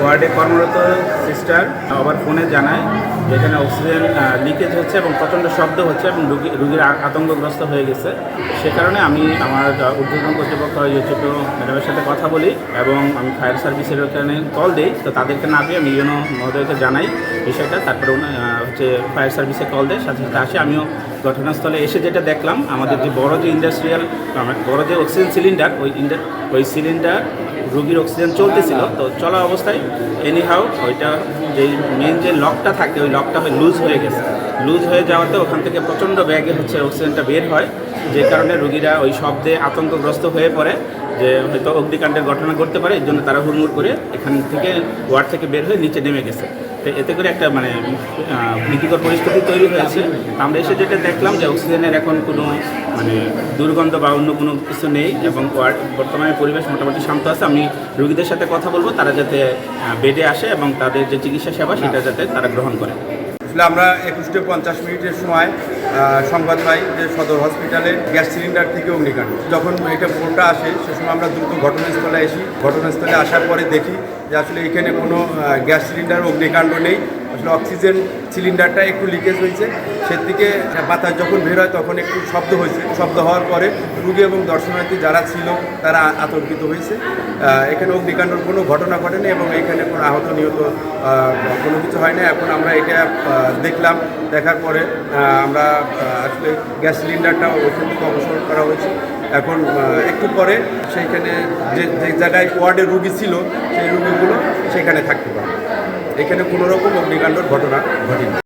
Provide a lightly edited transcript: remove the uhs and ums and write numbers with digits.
ওয়ার্ডে কর্মরত সিস্টার আবার ফোনে জানায় যেখানে অক্সিজেন লিকেজ হচ্ছে এবং প্রচণ্ড শব্দ হচ্ছে এবং রুগীর আতঙ্কগ্রস্ত হয়ে গেছে। সে কারণে আমি আমার ঊর্ধ্বতন কর্তৃপক্ষ ছোট ম্যাডামের সাথে কথা বলি এবং আমি ফায়ার সার্ভিসের ওখানে কল দিই। তো তাদেরকে না পেয়ে আমি মহোদয়কে জানাই বিষয়টা। তারপরে হচ্ছে ফায়ার সার্ভিসে কল দেয়, সাথে সাথে আসে। আমিও ঘটনাস্থলে এসে যেটা দেখলাম, আমাদের যে বড় যে ইন্ডাস্ট্রিয়াল বড় যে অক্সিজেন সিলিন্ডার, ওই সিলিন্ডার রুগীর অক্সিজেন চলতেছিল। তো চলা অবস্থায় এনিহাউ ওইটা যেই মেন যে লকটা থাকে ওই লকটা লুজ হয়ে গেছে। লুজ হয়ে যাওয়াতে ওখান থেকে প্রচণ্ড ব্যাগে হচ্ছে অক্সিজেনটা বের হয়, যে কারণে রুগীরা ওই শব্দে আতঙ্কগ্রস্ত হয়ে পড়ে যে হয়তো অগ্নিকাণ্ডের ঘটনা ঘটতে পারে। এর জন্য তারা হুড়মুড় করে এখান থেকে ওয়ার্ড থেকে বের হয়ে নিচে নেমে গেছে। তো এতে করে একটা ভীতিকর পরিস্থিতি তৈরি হয়েছে। আমরা এসে যেটা দেখলাম যে অক্সিজেনের এখন কোনো দুর্গন্ধ বা অন্য কোনো কিছু নেই এবং বর্তমানে পরিবেশ মোটামুটি শান্ত আছে। আমি রুগীদের সাথে কথা বলবো তারা যাতে বেডে আসে এবং তাদের যে চিকিৎসা সেবা সেটা যাতে তারা গ্রহণ করে। আসলে আমরা 21:50 সময় সংবাদ পাই যে সদর হসপিটালে গ্যাস সিলিন্ডার থেকে অগ্নিকাণ্ড। যখন এটা ফোনটা আসে সে সময় আমরা দ্রুত ঘটনাস্থলে আসি। ঘটনাস্থলে আসার পরে দেখি যে আসলে এখানে কোনো গ্যাস সিলিন্ডার অগ্নিকাণ্ড নেই। আসলে অক্সিজেন সিলিন্ডারটা একটু লিকেজ হয়েছে, সেদিকে বাতাস যখন বের হয় তখন একটু শব্দ হয়েছে। শব্দ হওয়ার পরে রুগী এবং দর্শনার্থী যারা ছিল তারা আতঙ্কিত হয়েছে। এখানে অগ্নিকাণ্ডর কোনো ঘটনা ঘটেনি এবং এখানে কোনো আহত নিহত কোনো কিছু হয় না। এখন আমরা এটা দেখলাম, দেখার পরে আমরা আসলে গ্যাস সিলিন্ডারটা ওইখান থেকে অবসর করা হয়েছে। এখন একটু পরে সেইখানে যে জায়গায় ওয়ার্ডে রুগী ছিল সেই রুগীগুলো সেখানে থাকতে পারে। এখানে কোনো রকম অগ্নিকাণ্ডর ঘটনা ঘটেনি।